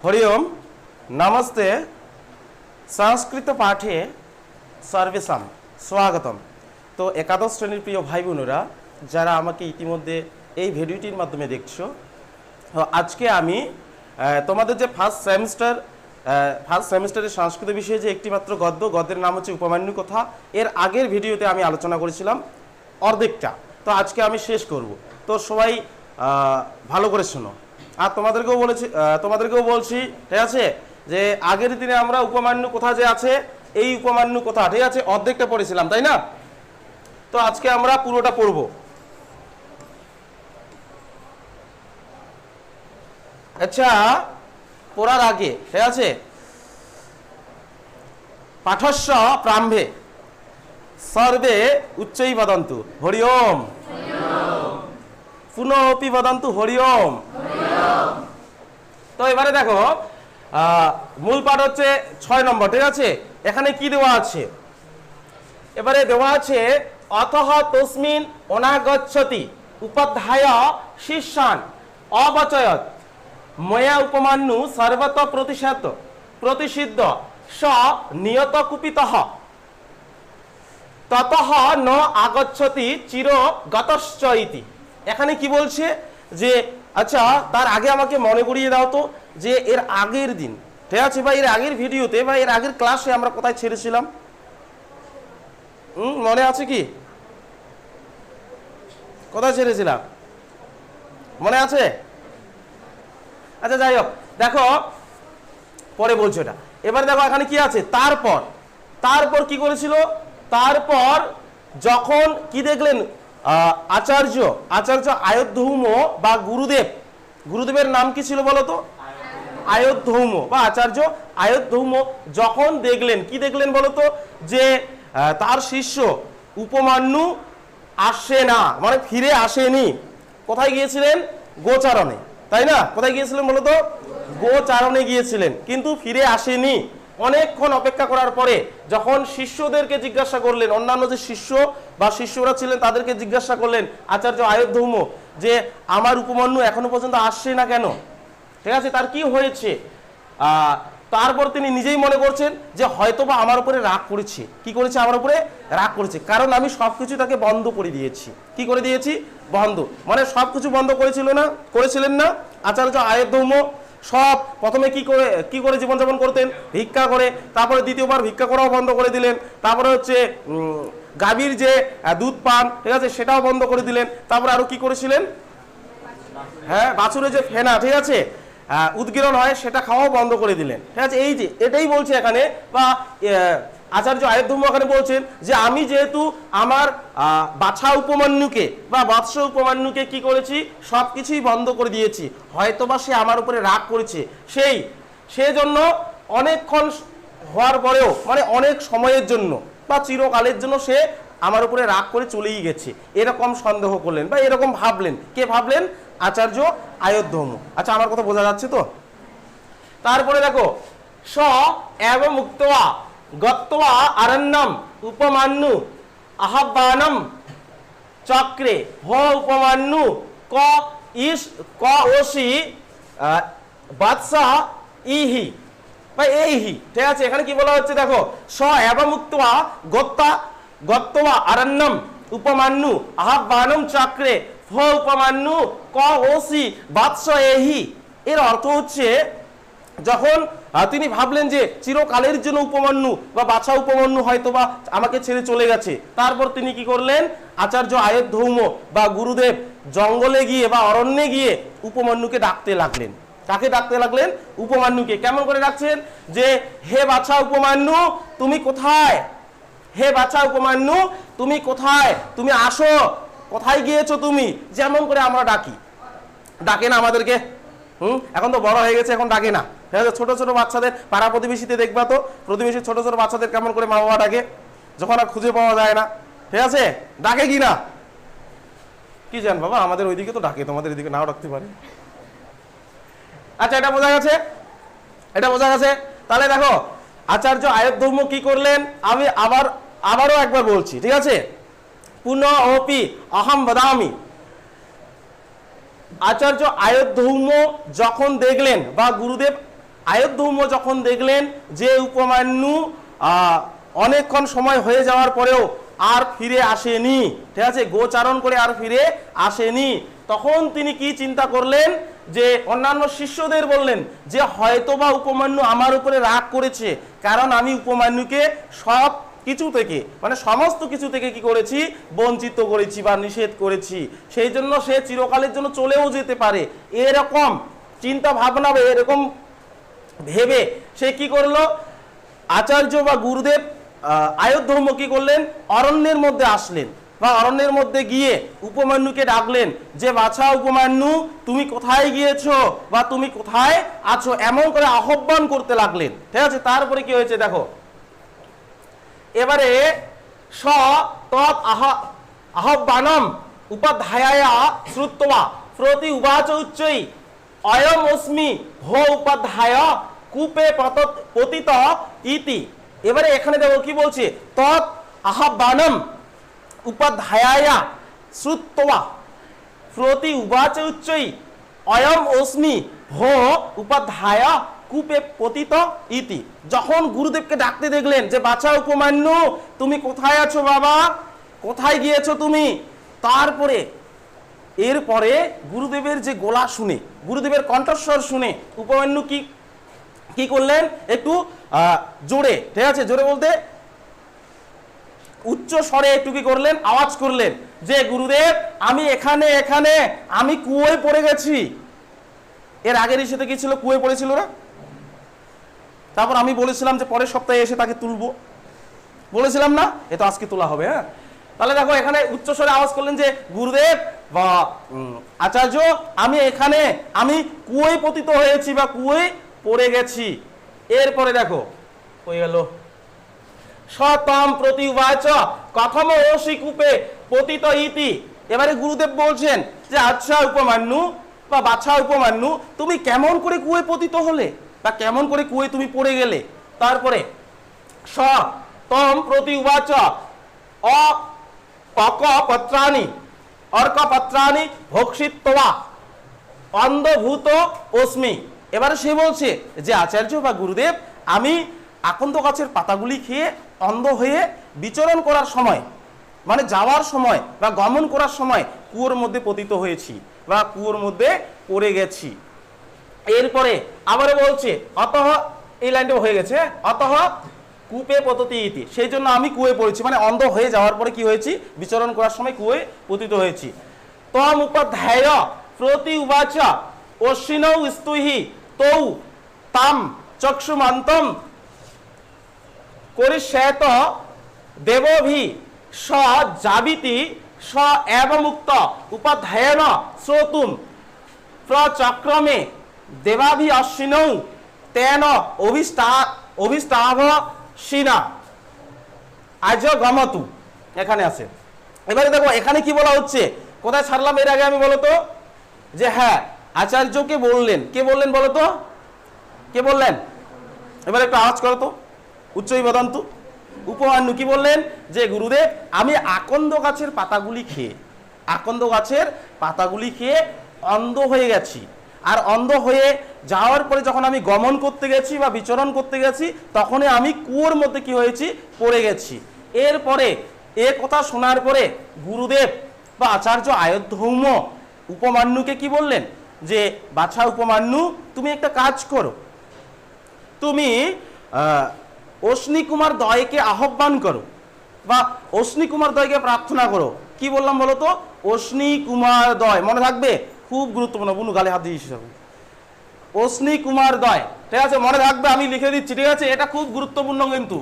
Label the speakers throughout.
Speaker 1: हरि ओम नमस्ते संस्कृत पाठे सर्वेषां स्वागतम। तो एकादश श्रेणीर प्रिय भाई बोनेरा যারা আমাকে ইতিমধ্যে এই ভিডিওটির মাধ্যমে দেখছো, আজকে আমি তোমাদের যে ফার্স্ট সেমিস্টারের সংস্কৃত বিষয়ে যে একটি মাত্র গদ্যের নাম হচ্ছে উপমান্যু কথা, এর আগের ভিডিওতে আমি আলোচনা করেছিলাম অর্ধেকটা। তো আজকে আমি শেষ করব। তো সবাই ভালো করে শোনো। আর তোমাদেরকেও বলছি, ঠিক আছে, যে আগের দিনে আমরা উপমান্যু কথা যে আছে, এই উপমান্যু কথা, ঠিক আছে, অর্ধেকটা পড়েছিলাম, তাই না? তো আজকে আমরা পুরোটা পড়ব। আচ্ছা, পড়ার আগে, ঠিক আছে, পাঠস্য প্রারম্ভে সর্বে উচ্চৈ বদন্তু হরি ওম, পুনঃপি বদন্তু হরি ওম। তো এবারে দেখো, মূল পাঠ হচ্ছে 6 নম্বর, ঠিক আছে। এখানে কি দেওয়া আছে? এবারে দেওয়া আছে অতঃ তস্মিন অনাগচ্ছতি উপাধ্যায় শিষ্যান অবচয়ত ময়া উপমান্যু সর্বত প্রতিষিদ্ধ স নিয়ত কুপিতঃ ততঃ ন আগচ্ছতি চির গতশ্চ ইতি। এখানে কি বলছে যে, আচ্ছা তার আগে আমাকে মনে করিয়ে দাও তো যে এর আগের দিন, ঠিক আছে, বা এর আগের ভিডিওতে বা এর আগের ক্লাসে আমরা কোথায় ছেড়েছিলাম? মনে আছে কি? কোথায় ছেড়েছিলাম? মনে আছে? আচ্ছা যাই হোক, দেখো পরে বলছো এটা। এবার দেখো এখানে কি আছে, তারপর কি করেছিল? তারপর যখন কি দেখলেন, আচার্য আয়োধ্যৌম বা গুরুদেবের নাম কি ছিল বলো তো? আয়োধ্যৌম বা আচার্য আয়োধ্যৌম যখন দেখলেন, কি দেখলেন বলো তো? যে তার শিষ্য উপমান্যু আসে না, মানে ফিরে আসেনি। কোথায় গিয়েছিলেন? গোচারণে, তাই না? কোথায় গিয়েছিলেন বলো তো? গোচারণে গিয়েছিলেন, কিন্তু ফিরে আসেনি। অনেকক্ষণ অপেক্ষা করার পরে যখন শিষ্যদেরকে জিজ্ঞাসা করলেন, অন্যান্য যে শিষ্যরা ছিলেন তাদেরকে জিজ্ঞাসা করলেন আচার্য আয়োধ্যৌম যে আমার উপমান্যু এখনো পর্যন্ত আসছে না কেন, ঠিক আছে, তার কি হয়েছে? তারপর তিনি নিজেই মনে করছেন যে হয়তোবা আমার উপরে রাগ করেছে। কি করেছে? আমার উপরে রাগ করেছে, কারণ আমি সবকিছু তাকে বন্ধ করে দিয়েছি। কি করে দিয়েছি? বন্ধ, মানে সবকিছু বন্ধ করেছিলেন না আচার্য আয়োধ্যৌম। সব প্রথমে কি করে জীবনযাপন করতেন? ভিক্ষা করে। তারপরে দ্বিতীয়বার ভিক্ষা করাও বন্ধ করে দিলেন। তারপরে হচ্ছে গাভীর যে দুধ পান, ঠিক আছে, সেটাও বন্ধ করে দিলেন। তারপরে আরো কি করেছিলেন? হ্যাঁ, বাছুরের যে ফেনা, ঠিক আছে, উদ্গীরণ হয়, সেটা খাওয়াও বন্ধ করে দিলেন, ঠিক আছে। এই যে এটাই বলছে এখানে, বা আচার্য আয়োধ্যৌম এখানে বলছেন যে আমি যেহেতু আমার বাছা উপমান্যুকে বা বৎস উপমান্যুকে কি করেছি? সবকিছুই বন্ধ করে দিয়েছি। হয়তোবা সে আমার উপরে রাগ করেছে, সেজন্য অনেকক্ষণ হওয়ার পরেও, মানে অনেক সময়ের জন্য বা চিরকালের জন্য সে আমার উপরে রাগ করে চলেই গেছে, এরকম সন্দেহ করলেন বা এরকম ভাবলেন। কে ভাবলেন? আচার্য আয়োধ্যৌম। আচ্ছা, আমার কথা বোঝা যাচ্ছে তো? তারপরে দেখো, স এব মুক্তয়া গত্বা আরণ্যম উপমান্যু আহ্বানম চক্রে হ উপমান্যু ক ওসি বাদশ ইহি বা এইহি, ঠিক আছে। এখানে কি বলা হচ্ছে দেখো, স এব মুক্তয়া গত্বা আরণ্যম উপমান্যু আহ্বানম চক্রে হ উপমান্যু ক ওসি বাদশ এহি। এর অর্থ হচ্ছে, যখন তিনি ভাবলেন যে চিরকালের জন্য উপমান্যু বা বাছা উপমান্যু হয়তোবা আমাকে ছেড়ে চলে গেছে, তারপর তিনি কি করলেন? আচার্য আয়োধ্যৌম বা গুরুদেব জঙ্গলে গিয়ে বা অরণ্যে গিয়ে উপমান্যুকে ডাকতে লাগলেন। কাকে ডাকতে লাগলেন? উপমান্যুকে। কেমন করে ডাকছেন? যে হে বাছা উপমান্যু, তুমি কোথায়? হে বাছা উপমান্যু, তুমি কোথায়? তুমি আসো, কোথায় গিয়েছো তুমি? যেমন করে আমরা ডাকে না আমাদেরকে। এখন তো বড় হয়ে গেছে, এখন ডাকে না। ছোট ছোট বাচ্চাদের পাড়া প্রতিবেশীতে দেখবা তো, প্রতিবেশী ছোট ছোট বাচ্চাদের কেমন করে মা বাবা ডাকে, যখন আর খুঁজে পাওয়া যায় না, ঠিক আছে, ডাকে কি না? কি জান বাবা, আমাদের ওইদিকে তো ডাকে, তোমাদের এদিকে নাও ডাকতে পারে। আচ্ছা, এটা বোঝা গেছে। তাহলে দেখো, আচার্য আয়োধ্যৌম কি করলেন? আমি আবারও একবার বলছি, ঠিক আছে, পুনঃ অপি অহম বদামি। আচার্য আয়োধ্যৌম যখন দেখলেন বা গুরুদেব আয়োধ্যৌম্য যখন দেখলেন যে উপমান্যু অনেকক্ষণ সময় হয়ে যাওয়ার পরেও আর ফিরে আসেনি, ঠিক আছে, গোচারণ করে আর ফিরে আসেনি, তখন তিনি কি চিন্তা করলেন যে অন্যান্য শিষ্যদের বললেন যে হয়তোবা উপমান্যু আমার উপরে রাগ করেছে, কারণ আমি উপমান্যুকে সব কিছু থেকে মানে সমস্ত কিছু থেকে কি করেছি, বঞ্চিত করেছি বা নিষেধ করেছি, সেই জন্য সে চিরকালের জন্য চলেও যেতে পারে। এরকম চিন্তা ভাবনা বা এরকম ভেবে সে কি করলো, আচার্য বা গুরুদেব আয়োধ্যৌম্য কি করলেন, অরণ্যের মধ্যে আসলেন বা অরণ্যের মধ্যে গিয়ে উপমান্যুকে ডাকলেন যে বাছা উপমান্যু, তুমি কোথায় গিয়েছো বা তুমি কোথায় আছো, এমন করে আহ্বান করতে লাগলেন, ঠিক আছে। তারপরে কি হয়েছে দেখো, এবারে স তৎ আহ্বানম উপাধ্যায়া শ্রুত্বা প্রতি উবাচ উচ্চৈ অয়ম অস্মি ভো উপাধ্যায় কূপে পতিত ইতি। এবারে এখানে দেখো কি বলছে, তৎ আহ্বানম উপাধ্যায়া শ্রুত্বা প্রতি উবাচ উচ্চৈ অয়ম অস্মি ভো উপাধ্যায় কূপে পতিত ইতি। যখন গুরুদেবকে ডাকতে দেখলেন যে বাছা উপমান্যু, তুমি কোথায় আছো বাবা, কোথায় গিয়েছো তুমি, তারপরে এরপরে গুরুদেবের যে গলা শুনে, গুরুদেবের কণ্ঠস্বর শুনে উপমান্যু কি করলেন, একটু জোরে, ঠিক আছে, জোরে বলতে উচ্চ স্বরে একটু কি করলেন, আওয়াজ করলেন যে গুরুদেব আমি এখানে এখানে আমি কুয়োয় পড়ে গেছি। এর আগের ইস্যুতে কি ছিল, কুয়োয় পড়েছিল না, তারপর আমি বলেছিলাম যে পরের সপ্তাহে এসে তাকে তুলবো, বলেছিলাম না, এ তো আজকে তোলা হবে। হ্যাঁ, তাহলে দেখো এখানে উচ্চস্বরে আওয়াজ করলেন যে গুরুদেব বা আচার্য আমি এখানে আমি কুয়োয় পতিত হয়েছি বা কুয়োয় পড়ে গেছি। এরপরে দেখো হয়ে গেল সতম প্রতি উবাচ কথম ওষি কূপে পতিত ইতি। এবারে গুরুদেব বলছেন যে আচ্ছা উপমান্যু বা বাছা উপমান্যু, তুমি কেমন করে কুয়োয় পতিত হলে বা কেমন করে কুয়োয় তুমি পড়ে গেলে। তারপরে স তম প্রতি উবাচ অকপত্রাণি অর্কপত্রাণি ভক্ষিত্বা অন্ধভূত অস্মি। এবারে সে বলছে যে আচার্য বা গুরুদেব আমি আকন্দ গাছের পাতাগুলি খেয়ে অন্ধ হয়ে বিচরণ করার সময় মানে যাওয়ার সময় বা গমন করার সময় কুয়োর মধ্যে পতিত হয়েছি বা কুয়োর মধ্যে পড়ে গেছি। এরপরে আবারও বলছে অতঃ, এই লাইনটা হয়ে গেছে, অতঃ কূপে পততি ইতি, সেই জন্য আমি কুয়োয় পড়েছি, মানে অন্ধ হয়ে যাওয়ার পরে কি হয়েছি, বিচরণ করার সময় কুয়োয় পতিত হয়েছি। তম উপাধ্যায় প্রতি উবাচ অশ্বিনৌ স্তুহি তৌ তাম চক্ষুমন্তম করিষ্যেত দেবভি স জাবিতি স এবমুক্ত উপাধ্যায়েন শ্রোতুম প্রচক্রমে দেবাভি অশ্বিনৌ তেন অভিষ্টাভসিনা আজ গমতু। এখানে আছে। এবারে দেখো এখানে কি বলা হচ্ছে, কোথায় ছাড়লাম এর আগে আমি বলতো, যে হ্যাঁ আচার্যকে বললেন, কে বললেন বলতো, কে বললেন, এবার একটু আওয়াজ করো তো, উচ্চই বদন্তু। উপমান্যু কি বললেন যে গুরুদেব আমি আকন্দ গাছের পাতাগুলি খেয়ে অন্ধ হয়ে গেছি, আর অন্ধ হয়ে যাওয়ার পরে যখন আমি গমন করতে গেছি বা বিচরণ করতে গেছি তখনই আমি কুয়োর মধ্যে কি হয়েছি, পড়ে গেছি। এরপরে এ কথা শোনার পরে গুরুদেব বা আচার্য আয়োধ্যৌম্য উপমান্যুকে কি বললেন যে বাছা উপমান্যু তুমি একটা কাজ করো, তুমি অশ্নি কুমার দয়কে আহ্বান করো বা অশ্নি কুমার দয়কে প্রার্থনা করো। কি বললাম বলো তো, অশ্নি কুমার দয়, মনে রাখবে, খুব গুরুত্বপূর্ণ, বুনু গালে হাত দিয়েছি, অশ্নি কুমার দয়, ঠিক আছে, মনে রাখবে, আমি লিখে দিচ্ছি, ঠিক আছে, এটা খুব গুরুত্বপূর্ণ কিন্তু।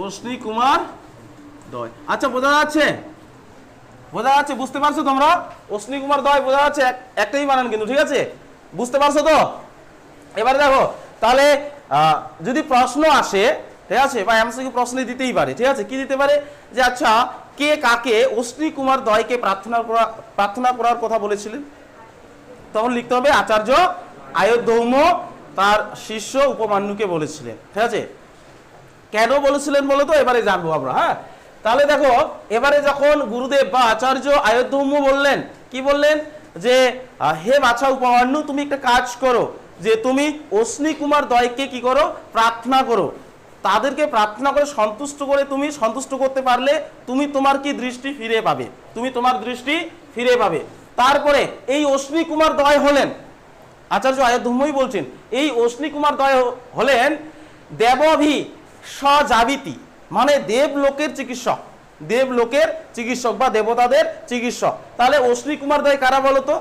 Speaker 1: অশ্নি কুমার দয়, আচ্ছা বোঝা যাচ্ছে, বোঝা যাচ্ছে, বুঝতে পারছো তোমরা, অশ্নি কুমার দয় বোঝা যাচ্ছে, একটাই বানান কিন্তু, ঠিক আছে, বুঝতে পারছো তো। এবারে দেখো তাহলে যদি প্রশ্ন আসে, ঠিক আছে, বা এমসিকিউ প্রশ্ন দিতেই পারে, ঠিক আছে, কি দিতে পারে যে আচ্ছা কে কাকে অশ্নি কুমার দয়কে প্রার্থনা করার কথা বলেছিলেন, তখন লিখতে হবে আচার্য আয়োধ্যৌম্য তার শিষ্য উপমান্যুকে বলেছিলেন, ঠিক আছে। কেন বলেছিলেন বলো তো, এবারে জানবো আমরা। হ্যাঁ, তাহলে দেখো এবারে যখন গুরুদেব বা আচার্য আয়োধ্যৌম্য বললেন কি বললেন যে হে বাছা উপমান্যু তুমি একটা কাজ করো, যে তুমি অশ্নি কুমার দ্বয়কে কি করো, প্রার্থনা করো। তাদেরকে প্রার্থনা করে সন্তুষ্ট করে তুমি সন্তুষ্ট করতে পারলে তুমি তোমার কি দৃষ্টি ফিরে পাবে, তুমি তোমার দৃষ্টি ফিরে পাবে। তারপরে এই অশ্নি কুমার দ্বয় হলেন, আচার্য আয়ুর্ধর্মই বলছেন, এই অশ্নি কুমার দ্বয় হলেন দেবভি সজাবিতি, মানে দেবলোকের চিকিৎসক, দেবলোকের চিকিৎসক বা দেবতাদের চিকিৎসক। তাহলে অশ্নি কুমার দ্বয় কারা বলতো?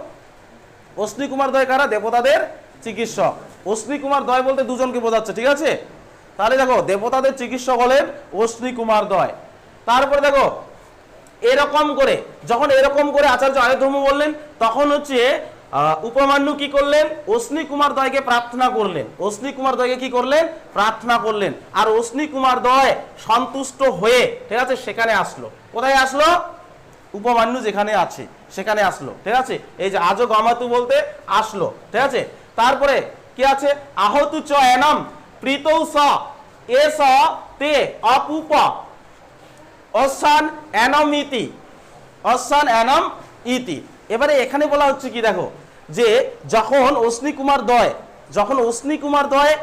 Speaker 1: অশ্নি কুমার দ্বয় কারা? দেবতাদের চিকিৎসক। অশ্নি কুমার দ্বয় বলতে দুজনকে বোঝাচ্ছে, ঠিক আছে? তাহলে দেখো দেবতাদের চিকিৎসক হলেন অশ্নি কুমার দ্বয়। তারপরে দেখো এরকম করে, যখন এরকম করে আচার্য আয়ুর্ধর্ম বললেন, তখন হচ্ছে উপমান্যু কি করলেন? অশ্নি কুমার দ্বয়কে প্রার্থনা করলেন, অশ্নি কুমার দ্বয়কে কি করলেন? প্রার্থনা করলেন। আর অশ্নি কুমার দ্বয় সন্তুষ্ট হয়ে, ঠিক আছে, সেখানে আসলো। কোথায় আসলো? উপমান্যু যেখানে আছে সেখানে আসলো, ঠিক আছে? এই যে আজ গমাতু বলতে আসলো, ঠিক আছে? তারপরে কি আছে? আহতু চ এনম প্রীতৌ স এ স তে অপুপ অসান এনম ইতি, অসান এনম ইতি। এবারে এখানে বলা হচ্ছে কি দেখো, যে যখন অশ্নি কুমার দ্বয়, যখন অশ্নি কুমার দ্বয়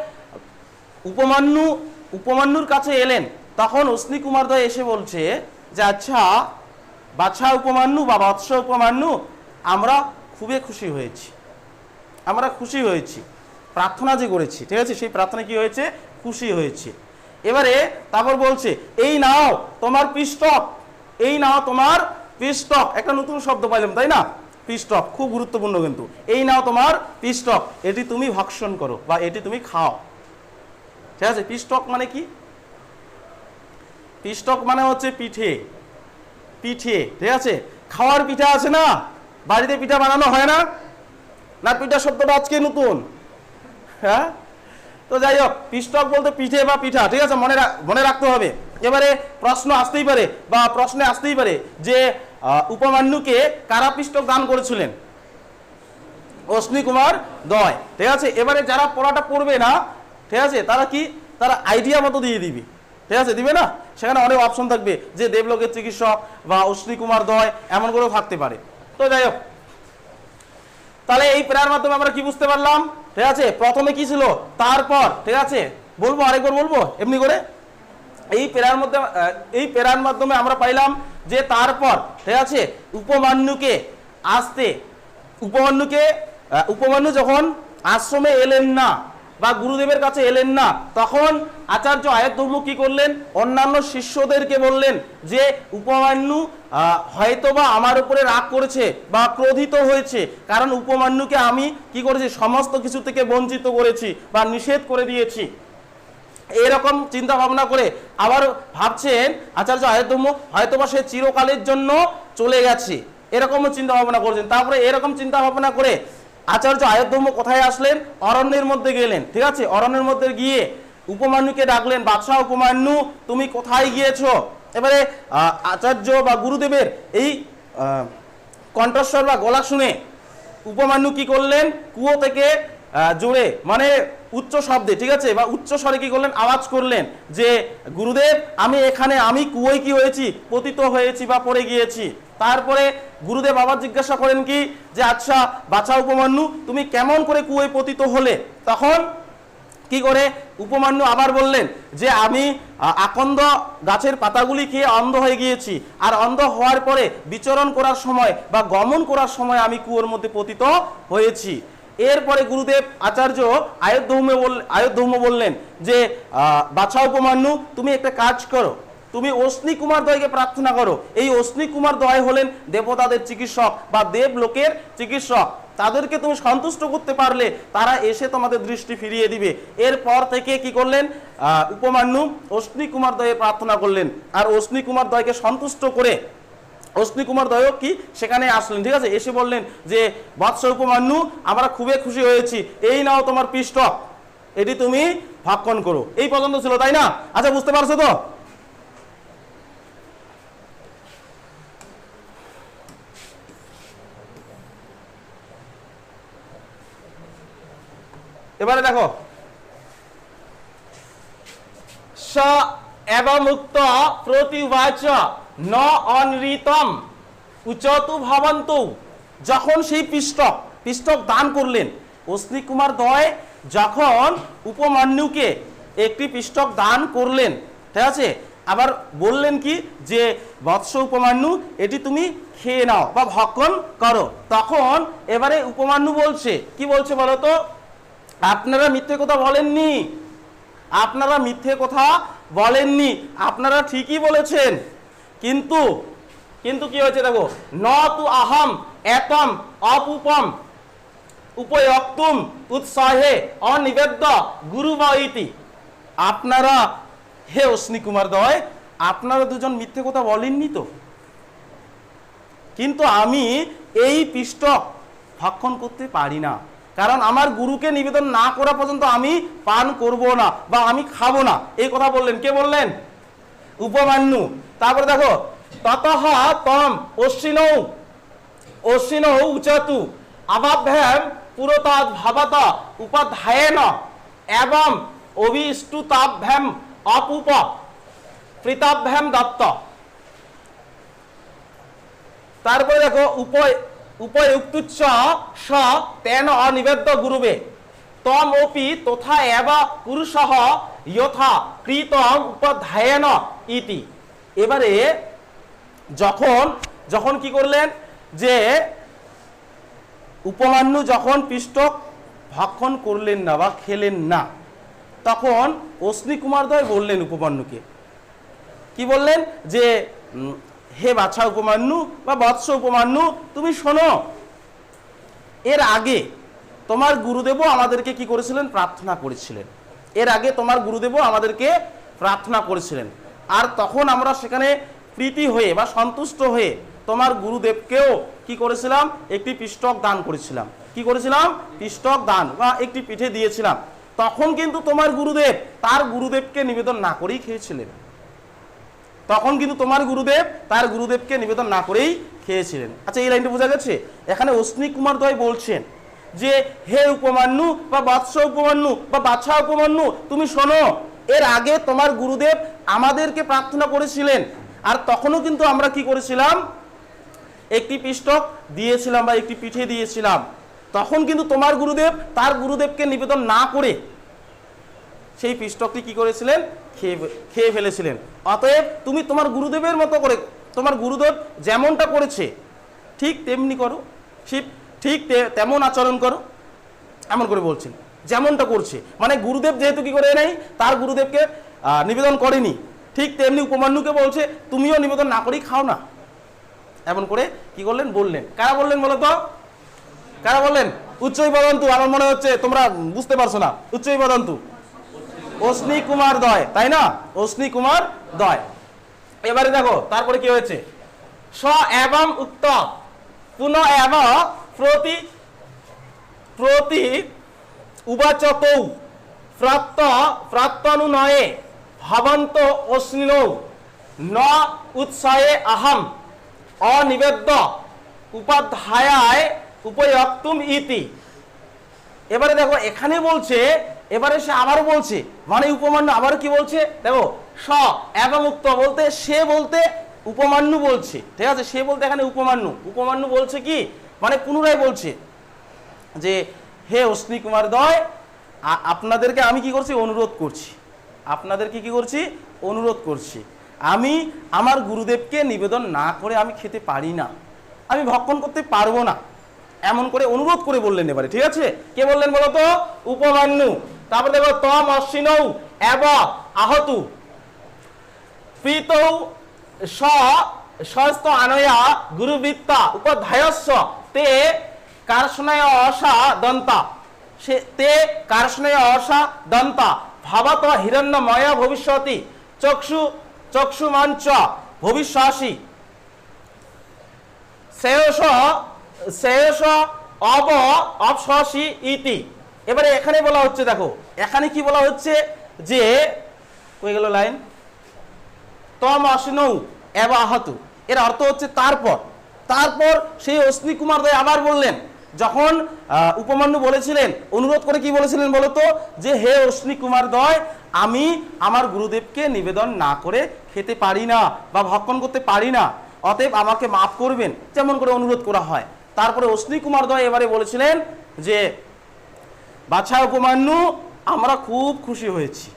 Speaker 1: উপমান্যুর কাছে এলেন, তখন অশ্নি কুমার দ্বয় এসে বলছে যে আচ্ছা বাছা উপমান্যু বা বৎস উপমান্যু, আমরা খুবই খুশি হয়েছি, আমরা খুশি হয়েছি, প্রার্থনা যে করেছি, ঠিক আছে, সেই প্রার্থনা কি হয়েছে? খুশি হয়েছে। এবারে তারপর বলছে এই নাও তোমার পিষ্টক, এই নাও তোমার পিষ্টক। একটা নতুন শব্দ পাইলাম, তাই না? পিষ্টক খুব গুরুত্বপূর্ণ কিন্তু। এই নাও তোমার পিষ্টক, এটি তুমি ভক্ষণ করো বা এটি তুমি খাও, ঠিক আছে? পিষ্টক মানে কি? পিষ্টক মানে হচ্ছে পিঠে, পিঠে, ঠিক আছে? খাওয়ার পিঠা আছে না, বাড়িতে পিঠা বানানো হয় না? না পিঠা শব্দটা আজকে নতুন, হ্যাঁ? তো যাই হোক, পিষ্টক বলতে পিঠে বা পিঠা, ঠিক আছে? মনে রাখতে হবে। এবারে প্রশ্ন আসতেই পারে বা প্রশ্নে আসতেই পারে যে উপমান্যুকে কারা পিষ্টক দান করেছিলেন? অশ্নি কুমার দ্বয়, ঠিক আছে? এবারে যারা পড়াটা পড়বে না, ঠিক আছে, তারা কি, তারা আইডিয়া মতো দিয়ে দিবে, ঠিক আছে? দিবে না, সেখানে অনেক অপশন থাকবে যে দেবলোকের চিকিৎসক বা অশ্নি কুমার দ্বয়, এমন করেও থাকতে পারে। তো যাই হোক, তাহলে এই প্রেয়ার মাধ্যমে আমরা কি বুঝতে পারলাম? ঠিক আছে, প্রথমে কি ছিল, তারপর, ঠিক আছে, বলবো আরেকবার বলবো এমনি করে। এই প্রেয়ার মাধ্যমে আমরা পাইলাম যে তারপর, ঠিক আছে, উপমান্যু যখন আশ্রমে এলেন না বা গুরুদেবের কাছে এলেন না, তখন আচার্য আয়ুর্ধর্ম কি করলেন? অন্যান্য শিষ্যদেরকে বললেন যে উপমান্যু হয়তোবা আমার উপরে রাগ করেছে বা ক্রোধিত হয়েছে, কারণ উপমান্যুকে আমি কি করেছি? সমস্ত কিছু থেকে বঞ্চিত করেছি বা নিষেধ করে দিয়েছি। এরকম চিন্তা ভাবনা করে আবার ভাবছেন আচার্য আয়ুর্ধর্ম হয়তোবা সে চিরকালের জন্য চলে গেছে, এরকমও চিন্তা ভাবনা করছেন। তারপরে এরকম চিন্তা ভাবনা করে আচার্য আয়ুর্ধর্ম কোথায় আসলেন? অরণ্যের মধ্যে গেলেন, ঠিক আছে? অরণ্যের মধ্যে গিয়ে উপমান্যুকে ডাকলেন, বাদশাহ উপমান্যু তুমি কোথায় গিয়েছো? এবারে আচার্য বা গুরুদেবের এই কণ্ঠস্বর বা গলা শুনে উপমান্যু কি করলেন? কুয়ো থেকে জোরে মানে উচ্চ শব্দে, ঠিক আছে, বা উচ্চ স্বরে কি করলেন? আওয়াজ করলেন যে গুরুদেব আমি এখানে, আমি কুয়োয় কি হয়েছি? পতিত হয়েছি বা পড়ে গিয়েছি। তারপরে গুরুদেব আবার জিজ্ঞাসা করেন কি যে আচ্ছা বাছা উপমান্যু তুমি কেমন করে কুয়োয় পতিত হলে? তখন কি করে উপমান্যু আবার বললেন যে আমি আকন্দ গাছের পাতাগুলি খেয়ে অন্ধ হয়ে গিয়েছি, আর অন্ধ হওয়ার পরে বিচরণ করার সময় বা গমন করার সময় আমি কুয়োর মধ্যে পতিত হয়েছি। এরপরে গুরুদেব আচার্য আয়ুর্ধর্ম বললেন যে বাছা উপমান্যু তুমি একটা কাজ করো, তুমি অশ্নি কুমার দ্বয়কে প্রার্থনা করো। এই অশ্নি কুমার দ্বয় হলেন দেবতাদের চিকিৎসক বা দেবলোকের চিকিৎসক, তাদেরকে তুমি সন্তুষ্ট করতে পারলে তারা এসে তোমাদের দৃষ্টি ফিরিয়ে দিবে। এরপর থেকে কি করলেন? উপমান্যু অশ্নি কুমার দ্বয়ে প্রার্থনা করলেন, আর অশ্নি কুমার দ্বয়কে সন্তুষ্ট করে অশ্নি কুমার দ্বয় কি সেখানে আসলেন, ঠিক আছে? এসে বললেন যে বৎস উপমান্যু আমরা খুবই খুশি হয়েছি, এই নাও তোমার পিষ্টক, এটি তুমি ভক্ষণ করো। এই পর্যন্ত ছিল, তাই না? আচ্ছা বুঝতে পারছো তো? এবারে দেখো স এবমুক্ত প্রতিবাচ ন অনৃতম উচতু ভবন্তু যখন সেই পিষ্টক দান করলেন, অশ্বিনী কুমার দয় যখন উপমান্যুকে একটি পিষ্টক দান করলেন, ঠিক আছে, আবার বললেন কি যে বৎস উপমান্যু এটি তুমি খেয়ে নাও বা ভক্ষণ করো, তখন এবারে উপমান্যু বলছে, কি বলছে বলো তো, আপনারা মিথ্যে কথা বলেননি, আপনারা মিথ্যে কথা বলেননি, আপনারা ঠিকই বলেছেন, কিন্তু কিন্তু কি হয়েছে দেখো, ন তু আহম এতম অপুপম উপয়ক্তুম উৎসাহে অনিবেদ্য গুরুবইতি। আপনারা, হে অশ্বিনী কুমার দয়, আপনারা দুজন মিথ্যে কথা বলেননি তো, কিন্তু আমি এই পিষ্টক ভক্ষণ করতে পারি না, কারণ আমার গুরুকে নিবেদন না করা পর্যন্ত আমি পান করব না বা আমি খাবো না, এই কথা বললেন। কে বললেন? উপমান্যু। তারপরে দেখো, ততঃ তম অশ্বিনৌ উচতু আবাভ্যাম পুরতাদ ভাবত উপাধ্যায়েন এবং অভিষ্টুতাভ্যাম অপুপ প্রীতাভ্যাম দত্ত। তারপরে দেখো, উপযুক্তুচ্চ স তেন অনিবেদ্য গুরুবে তম অপি তথা এব পুরুষঃ যথা কৃতম উপাধ্যায়েন ইতি। এবারে যখন কি করলেন, যে উপমান্যু যখন পিষ্টক ভক্ষণ করলেন না বা খেলেন না, তখন অশ্বিনী কুমারদ্বয় বললেন উপমান্যুকে, কি বললেন, যে হে বাছা উপমান্যু বা বৎস উপমান্যু, তুমি শোনো, এর আগে তোমার গুরুদেবও আমাদেরকে কি করেছিলেন? প্রার্থনা করেছিলেন। এর আগে তোমার গুরুদেবও আমাদেরকে প্রার্থনা করেছিলেন, আর তখন আমরা সেখানে প্রীতি হয়ে বা সন্তুষ্ট হয়ে তোমার গুরুদেবকেও কি করেছিলাম? একটি পিষ্টক দান করেছিলাম। কি করেছিলাম? পিষ্টক দান বা একটি পিঠে দিয়েছিলাম। তখন কিন্তু তোমার গুরুদেব তার গুরুদেবকে নিবেদন না করেই খেয়েছিলেন। তখন কিন্তু তোমার গুরুদেব তার গুরুদেবকে নিবেদন না করেই খেয়েছিলেন। আচ্ছা, এই লাইনটা বোঝা গেছে? এখানে অশ্বিনী কুমারদ্বয় বলছেন যে হে উপমান্যু বা বৎস উপমান্যু বা বাছা উপমান্যু, তুমি শোনো, এর আগে তোমার গুরুদেব আমাদেরকে প্রার্থনা করেছিলেন, আর তখনও কিন্তু আমরা কি করেছিলাম? একটি পিষ্টক দিয়েছিলাম বা একটি পিঠে দিয়েছিলাম। তখন কিন্তু তোমার গুরুদেব তার গুরুদেবকে নিবেদন না করে সেই পিষ্টকটি কি করেছিলেন? খেয়ে ফেলেছিলেন। অতএব তুমি তোমার গুরুদেবের মতো করে, তোমার গুরুদেব যেমনটা করেছে ঠিক তেমনি করো, ঠিক তেমন আচরণ করো, এমন করে বলছেন। যেমনটা করছে মানে গুরুদেব যেহেতু কি করে নাই, তার গুরুদেবকে নিবেদন করেনি, ঠিক তেমনি উপমান্যুকে বলছে তুমিও নিবেদন না করেই খাও না, এমন করে কি করলেন? বললেন। কারা বললেন বলো তো? কারা বললেন? উচ্চই বদন্তু। আমার মনে হচ্ছে তোমরা বুঝতে পারছো না। উচ্চই বদন্তু, অশ্বিনী কুমার দয়, তাই না? অশ্বিনী কুমার দয়। এবারে দেখো তারপরে কি হয়েছে, স এবং উক্ত পুনঃ এব প্রতি উবাচতৌ প্রাত্যনুনয়ে ভবন্ত অশ্বিনৌ ন উৎসাহে আহম অনিবেদ্য উপাধ্যায়ায় উপয়ক্তুম ইতি। এবারে দেখো এখানে বলছে, এবারে সে আবারও বলছে, মানে উপমান্যু আবার কি বলছে দেখো, স এবং উক্ত বলতে সে বলতে উপমান্যু বলছে, ঠিক আছে? সে বলতে এখানে উপমান্যু বলছে কি, মানে পুনরায় বলছে যে হে অশ্বিনী কুমার দয়, আপনাদেরকে আমি কি করছি? অনুরোধ করছি, আপনাদেরকে কি করছি? অনুরোধ করছি। আমি আমার গুরুদেবকে নিবেদন না করে আমি খেতে পারি না, আমি ভক্ষণ করতে পারবো না, এমন করে অনুরোধ করে বললেন। এবারে ঠিক আছে, কে বললেন বলো তো? উপমান্যু। তারপরে দেখো, তম অশ্বিনৌ এব আহতু প্রীতৌ স্বস্ত আনয়া গুরুবৃত্তা উপাধ্যায়স্য তে কার্ষণয় অসা দন্তা, সে তে কার্ষণয় অসা দন্তা ভাবত হিরণ্যময় ভবিষ্যতি চক্ষুমঞ্চ ভবিষ্যাসি শ্রেয়স অবসি ইতি। এবারে এখানে বলা হচ্ছে, দেখো এখানে কি বলা হচ্ছে, যে কই গেল লাইন, তম অশ্বিনৌ এব আহতু, এর অর্থ হচ্ছে তারপর সেই অশ্বিনী কুমার দয় আবার বললেন, যখন উপমান্যু বলেছিলেন, অনুরোধ করে কি বলেছিলেন বলতো, যে হে অশ্বিনী কুমার দয়, আমি আমার গুরুদেবকে নিবেদন না করে খেতে পারি না বা ভক্ষণ করতে পারি না, অতএব আমাকে মাফ করবেন, যেমন করে অনুরোধ করা হয়। তারপরে অশ্বিনী কুমার দয় এবারে বলেছিলেন যে বাছা উপমান্যু, আমরা খুব খুশি হয়েছি,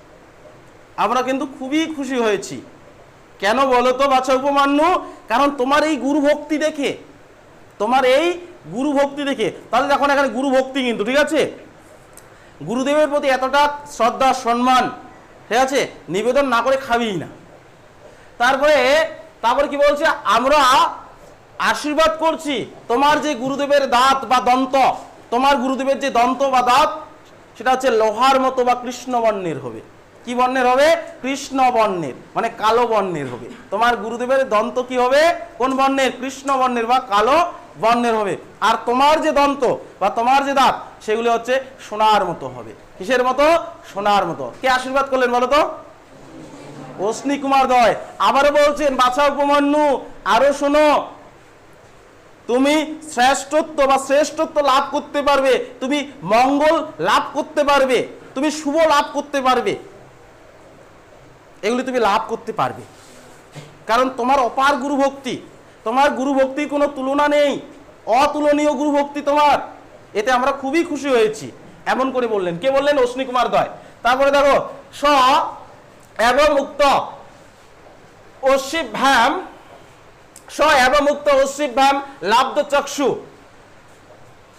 Speaker 1: আমরা কিন্তু খুবই খুশি হয়েছি। কেন বলো তো বাছা উপমান্যু? কারণ তোমার এই গুরু ভক্তি দেখে, তোমার এই গুরু ভক্তি দেখে। তাহলে দেখো এখানে গুরু ভক্তি কিন্তু, ঠিক আছে, গুরুদেবের প্রতি এতটা শ্রদ্ধা সম্মান, ঠিক আছে, নিবেদন না করে খাবি না। তারপরে কি বলছে, আমরা আশীর্বাদ করছি তোমার যে গুরুদেবের দাঁত বা দন্ত, তোমার গুরুদেবের যে দন্ত বা দাঁত সেটা হচ্ছে লোহার মতো বা কৃষ্ণ বর্ণের হবে। কি বর্ণের হবে? কৃষ্ণ বর্ণের, মানে কালো বর্ণের হবে। তোমার গুরুদেবের দন্ত কি হবে? কোন বর্ণের? কৃষ্ণ বর্ণের বা কালো বর্ণের হবে। আর তোমার যে দন্ত বা তোমার যে দাঁত সেগুলি হচ্ছে সোনার মতো হবে। কিসের মতো? সোনার মতো। কে আশীর্বাদ করলেন বলো তো? অশ্বিনী কুমার দয়। আবারও বলছেন বাছা উপমান্যু, আরো শোনো, তুমি শ্রেষ্ঠত্ব বা শ্রেষ্ঠত্ব লাভ করতে পারবে, তুমি মঙ্গল লাভ করতে পারবে, তুমি শুভ লাভ করতে পারবে, এগুলি তুমি লাভ করতে পারবে। কারণ তোমার অপার গুরু ভক্তি, তোমার গুরু ভক্তির কোনো তুলনা নেই, অতুলনীয় গুরু ভক্তি তোমার, এতে আমরা খুবই খুশি হয়েছি। এমন করে বললেন। কে বললেন? অশ্বিনী কুমার দয়। তারপরে দেখো, স এবং উক্ত অশ্বিভ্যাম, স এবং উক্ত অশ্বিভ্যাম লাব্ধ চক্ষু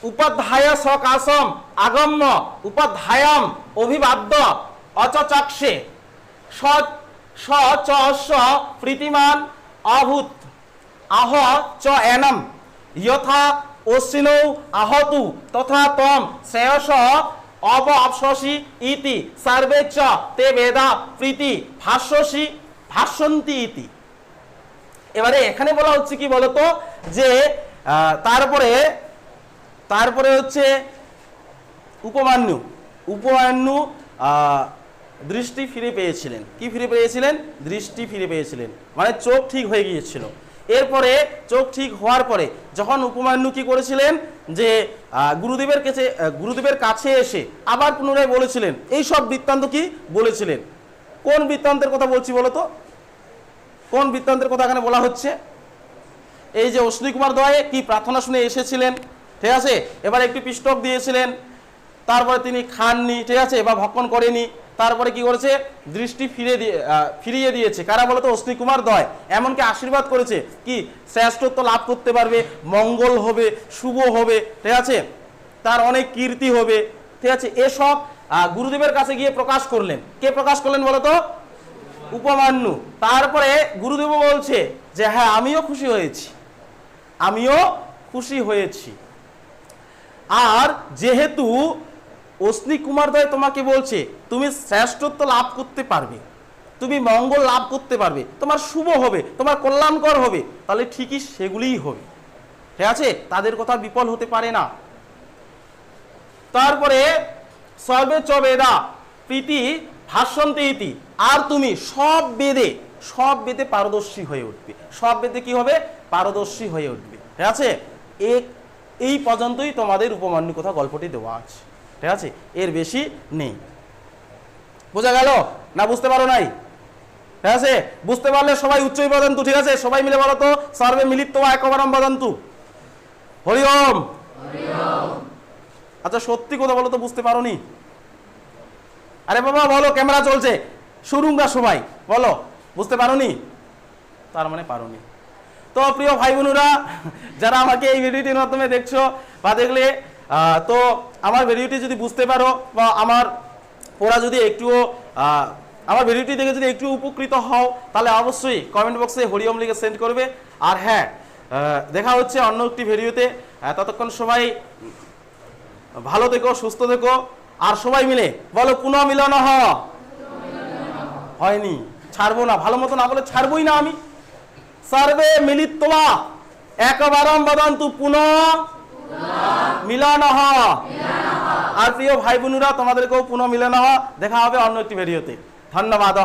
Speaker 1: উপাধ্যায় সকাশম আগম্য উপাধ্যায়াম অভিবাদ্য অচচক্ষে স চ প্রীতিমান অভূত আহ চ এনম যথা অশ্বিনৌ আহতু তথা তম শ্রেয়স অবঅপসসি ইতি সর্বে চ তে বেদা প্রীতি ভাষ্যসি ভাষ্যন্তি ইতি। এবারে এখানে বলা হচ্ছে কি বলতো, যে তারপরে হচ্ছে উপমান্যু দৃষ্টি ফিরে পেয়েছিলেন। কি ফিরে পেয়েছিলেন? দৃষ্টি ফিরে পেয়েছিলেন, মানে চোখ ঠিক হয়ে গিয়েছিল। এরপরে চোখ ঠিক হওয়ার পরে যখন উপমান্যু কি করেছিলেন, যে গুরুদেবের কাছে এসে আবার পুনরায় বলেছিলেন, এই সব বৃত্তান্ত কি বলেছিলেন। কোন বৃত্তান্তের কথা বলছি বলতো? কোন বৃত্তান্তের কথা এখানে বলা হচ্ছে? এই যে অশ্বিনী কুমার দয় কি প্রার্থনা শুনে এসেছিলেন, ঠিক আছে, এবার একটু পিষ্টক দিয়েছিলেন, তারপরে তিনি খাননি, ঠিক আছে, বা ভক্ষণ করেনি, তারপরে কি করেছে? দৃষ্টি ফিরিয়ে দিয়েছে। কারা বলতো? অশ্বিনী কুমার দয়। এমনকি আশীর্বাদ করেছে কি শ্রেষ্ঠত্ব লাভ করতে পারবে, মঙ্গল হবে, শুভ হবে, ঠিক আছে, তার অনেক কীর্তি হবে, ঠিক আছে, এসব গুরুদেবের কাছে গিয়ে প্রকাশ করলেন। কে প্রকাশ করলেন বলতো? উপমান্যু। তারপরে গুরুদেব বলছে যে হ্যাঁ, আমিও খুশি হয়েছি, আমিও খুশি হয়েছি। আর যেহেতু অশ্বিনী কুমার দয় তোমাকে বলছে তুমি শ্রেষ্ঠত্ব লাভ করতে পারবে, তুমি মঙ্গল লাভ করতে পারবে, তোমার শুভ হবে, তোমার কল্যাণকর হবে, তাহলে ঠিকই সেগুলিই হবে, ঠিক আছে, তাদের কথা বিফল হতে পারে না। তারপরে সর্বে চ বেদা প্রীতি ভাষ্যন্তে ইতি, আর তুমি সব বেদে পারদর্শী হয়ে উঠবে। সব বেদে কি হবে? পারদর্শী হয়ে উঠবে, ঠিক আছে। এই পর্যন্তই তোমাদের উপমান্যু কথা গল্পটি দেওয়া আছে, ঠিক আছে, এর বেশি নেই। বোঝা গেল না? বুঝতে পারো নাই? ঠিক আছে, বুঝতে পারলে সবাই উচ্চই বদন্তু, ঠিক আছে, সবাই মিলে বলো তো, সর্বে মিলিত্বা একবারম বদন্তু, হরি ওম। আচ্ছা সত্যি কথা বলো তো, বুঝতে পারো নি? আরে বাবা বলো, ক্যামেরা চলছে, শুরুঙ্গা সবাই বলো, বুঝতে পারো নি? তার মানে পারো নি। তো প্রিয় ভাই বোনেরা, যারা আমাকে এই ভিডিওটির মাধ্যমে দেখছো বা দেখলে, তো আমার ভিডিওটি যদি বুঝতে পারো বা আমার ভিডিওটি দেখে যদি একটু উপকৃত হও, তাহলে অবশ্যই কমেন্ট বক্সে হরিওম লিখে সেন্ড করবে। আর হ্যাঁ, দেখা হচ্ছে অন্য একটি ভিডিওতে। ততক্ষণ সবাই ভালো থেকো, সুস্থ থেকো, আর সবাই মিলে বলো পুনঃমিলন হয়নি, ছাড়বো না, ভালো মতো না বলে ছাড়বই না আমি। সর্বে মিলিত্বা একবারম বদন্তু পুনঃমিলন। আর প্রিয় ভাই বোনেরা, তোমাদেরকেও পুনঃমিলন। দেখা হবে অন্য একটি ভিডিওতে। ধন্যবাদ।